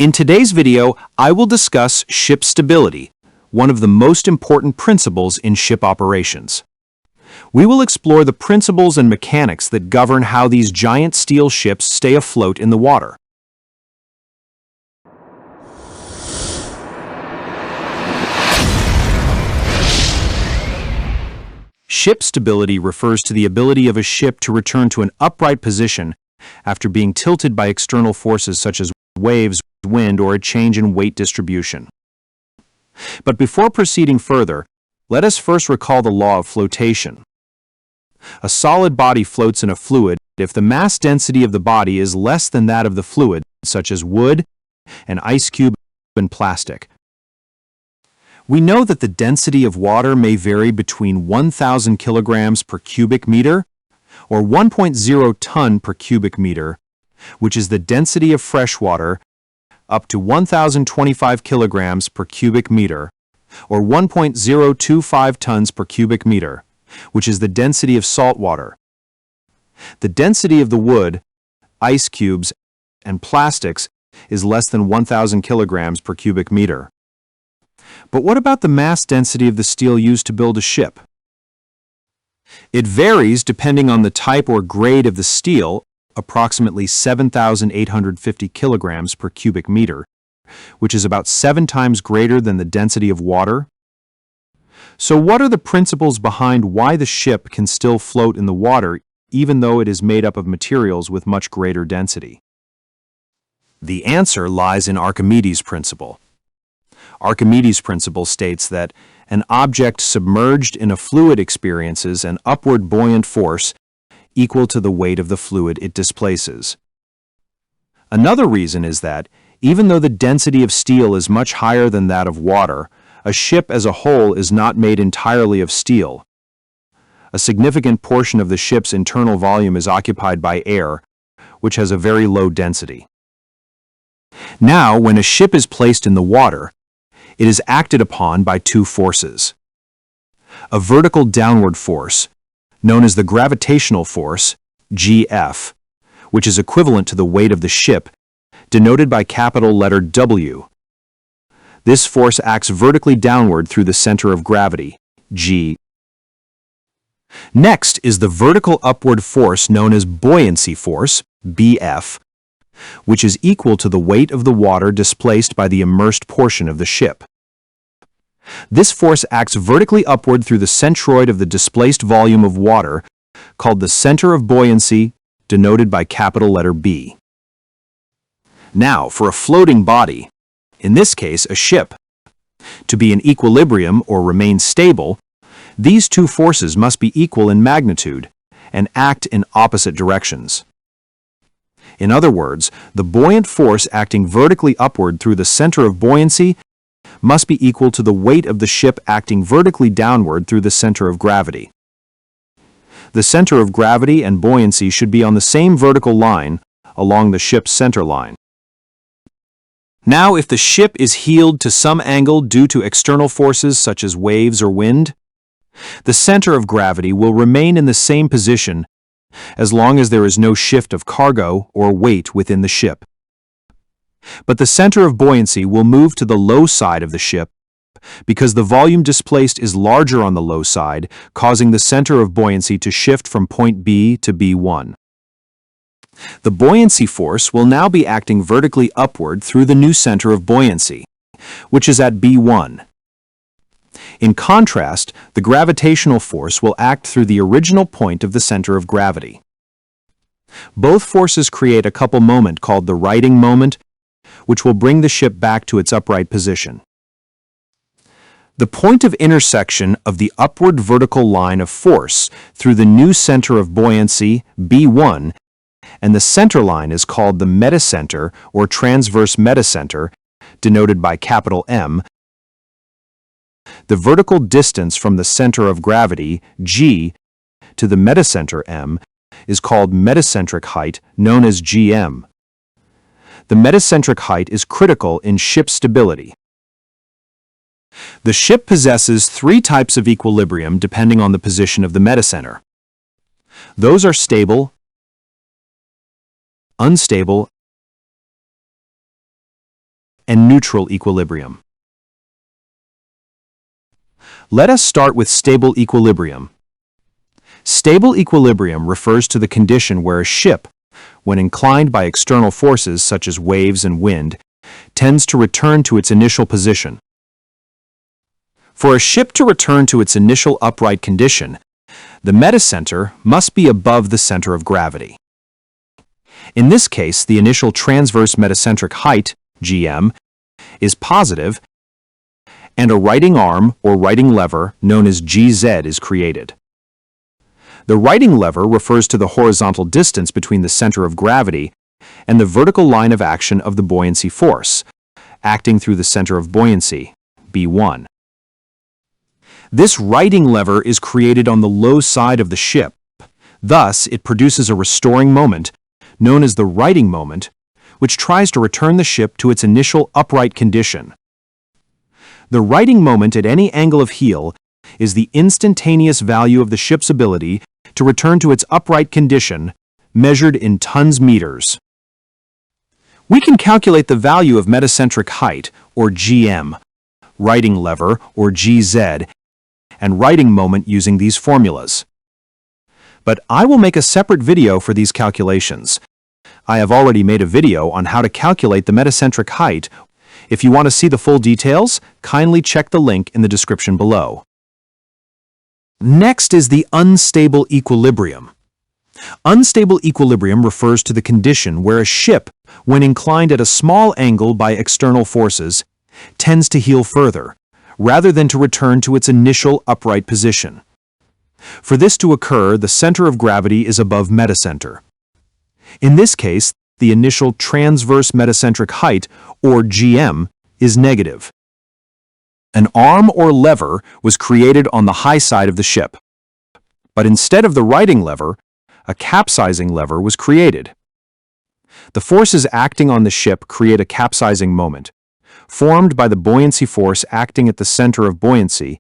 In today's video, I will discuss ship stability, one of the most important principles in ship operations. We will explore the principles and mechanics that govern how these giant steel ships stay afloat in the water. Ship stability refers to the ability of a ship to return to an upright position after being tilted by external forces such as waves, wind, or a change in weight distribution. But before proceeding further, let us first recall the law of flotation. A solid body floats in a fluid if the mass density of the body is less than that of the fluid, such as wood, an ice cube, and plastic. We know that the density of water may vary between 1,000 kilograms per cubic meter or 1.0 ton per cubic meter, which is the density of fresh water, up to 1,025 kilograms per cubic meter or 1.025 tons per cubic meter, which is the density of salt water. The density of the wood, ice cubes, and plastics is less than 1,000 kilograms per cubic meter. But what about the mass density of the steel used to build a ship? It varies depending on the type or grade of the steel, approximately 7,850 kilograms per cubic meter, which is about 7 times greater than the density of water. So what are the principles behind why the ship can still float in the water even though it is made up of materials with much greater density? The answer lies in Archimedes' Principle. Archimedes' Principle states that an object submerged in a fluid experiences an upward buoyant force equal to the weight of the fluid it displaces. Another reason is that, even though the density of steel is much higher than that of water, a ship as a whole is not made entirely of steel. A significant portion of the ship's internal volume is occupied by air, which has a very low density. Now, when a ship is placed in the water, it is acted upon by two forces. A vertical downward force, known as the gravitational force, GF, which is equivalent to the weight of the ship, denoted by capital letter W. This force acts vertically downward through the center of gravity, G. Next is the vertical upward force known as buoyancy force, BF, which is equal to the weight of the water displaced by the immersed portion of the ship. This force acts vertically upward through the centroid of the displaced volume of water, called the center of buoyancy, denoted by capital letter B. Now, for a floating body, in this case a ship, to be in equilibrium or remain stable, these two forces must be equal in magnitude and act in opposite directions. In other words, the buoyant force acting vertically upward through the center of buoyancy must be equal to the weight of the ship acting vertically downward through the center of gravity. The center of gravity and buoyancy should be on the same vertical line along the ship's center line. Now, if the ship is heeled to some angle due to external forces such as waves or wind, the center of gravity will remain in the same position as long as there is no shift of cargo or weight within the ship. But the center of buoyancy will move to the low side of the ship because the volume displaced is larger on the low side, causing the center of buoyancy to shift from point B to B1. The buoyancy force will now be acting vertically upward through the new center of buoyancy, which is at B1. In contrast, the gravitational force will act through the original point of the center of gravity. Both forces create a couple moment called the righting moment, which will bring the ship back to its upright position. The point of intersection of the upward vertical line of force through the new center of buoyancy, B1, and the center line is called the metacenter or transverse metacenter, denoted by capital M. The vertical distance from the center of gravity, G, to the metacenter, M, is called metacentric height, known as GM. The metacentric height is critical in ship stability. The ship possesses 3 types of equilibrium depending on the position of the metacenter. Those are stable, unstable, and neutral equilibrium. Let us start with stable equilibrium. Stable equilibrium refers to the condition where a ship, when inclined by external forces such as waves and wind, tends to return to its initial position. For a ship to return to its initial upright condition, the metacenter must be above the center of gravity. In this case, the initial transverse metacentric height, GM, is positive, and a righting arm or righting lever known as GZ is created. The righting lever refers to the horizontal distance between the center of gravity and the vertical line of action of the buoyancy force, acting through the center of buoyancy, B1. This righting lever is created on the low side of the ship. Thus, it produces a restoring moment, known as the righting moment, which tries to return the ship to its initial upright condition. The righting moment at any angle of heel is the instantaneous value of the ship's ability to return to its upright condition, measured in tons-meters. We can calculate the value of metacentric height, or GM, righting lever, or GZ, and righting moment using these formulas. But I will make a separate video for these calculations. I have already made a video on how to calculate the metacentric height. If you want to see the full details, kindly check the link in the description below. Next is the unstable equilibrium. Unstable equilibrium refers to the condition where a ship, when inclined at a small angle by external forces, tends to heel further, rather than to return to its initial upright position. For this to occur, the center of gravity is above metacenter. In this case, the initial transverse metacentric height, or GM, is negative. An arm or lever was created on the high side of the ship. But instead of the righting lever, a capsizing lever was created. The forces acting on the ship create a capsizing moment, formed by the buoyancy force acting at the center of buoyancy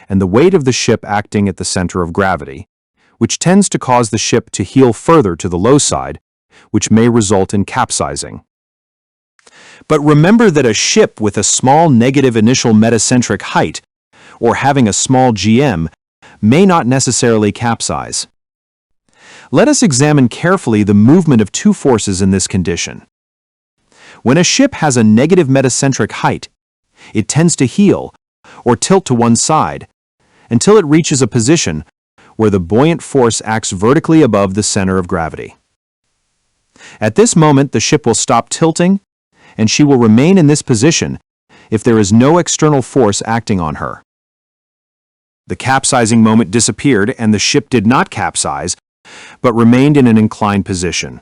and the weight of the ship acting at the center of gravity, which tends to cause the ship to heel further to the low side, which may result in capsizing. But remember that a ship with a small negative initial metacentric height, or having a small GM, may not necessarily capsize. Let us examine carefully the movement of two forces in this condition. When a ship has a negative metacentric height, it tends to heel, or tilt to one side, until it reaches a position where the buoyant force acts vertically above the center of gravity. At this moment, the ship will stop tilting, and she will remain in this position if there is no external force acting on her. The capsizing moment disappeared and the ship did not capsize, but remained in an inclined position.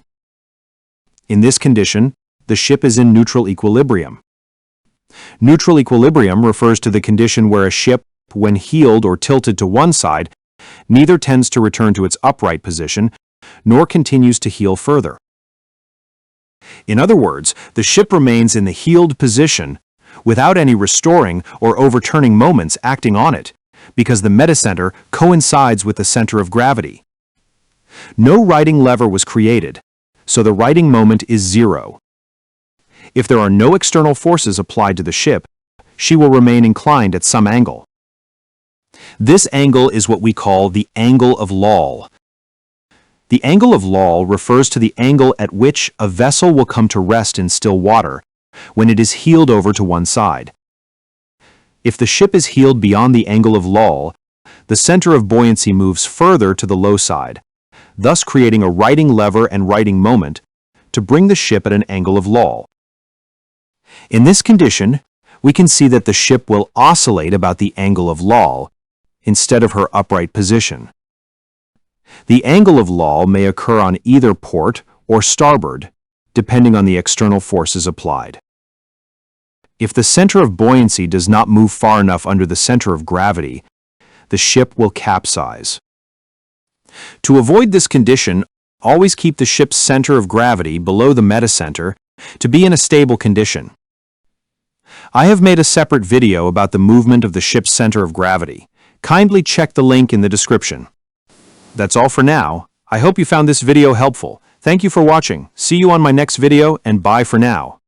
In this condition, the ship is in neutral equilibrium. Neutral equilibrium refers to the condition where a ship, when heeled or tilted to one side, neither tends to return to its upright position, nor continues to heel further. In other words, the ship remains in the heeled position without any restoring or overturning moments acting on it, because the metacenter coincides with the center of gravity. No righting lever was created, so the righting moment is zero. If there are no external forces applied to the ship, she will remain inclined at some angle. This angle is what we call the angle of loll. The angle of loll refers to the angle at which a vessel will come to rest in still water when it is heeled over to one side. If the ship is heeled beyond the angle of loll, the center of buoyancy moves further to the low side, thus creating a righting lever and righting moment to bring the ship at an angle of loll. In this condition, we can see that the ship will oscillate about the angle of loll instead of her upright position. The angle of loll may occur on either port or starboard, depending on the external forces applied. If the center of buoyancy does not move far enough under the center of gravity, the ship will capsize. To avoid this condition, always keep the ship's center of gravity below the metacenter to be in a stable condition. I have made a separate video about the movement of the ship's center of gravity. Kindly check the link in the description. That's all for now. I hope you found this video helpful. Thank you for watching. See you on my next video, and bye for now.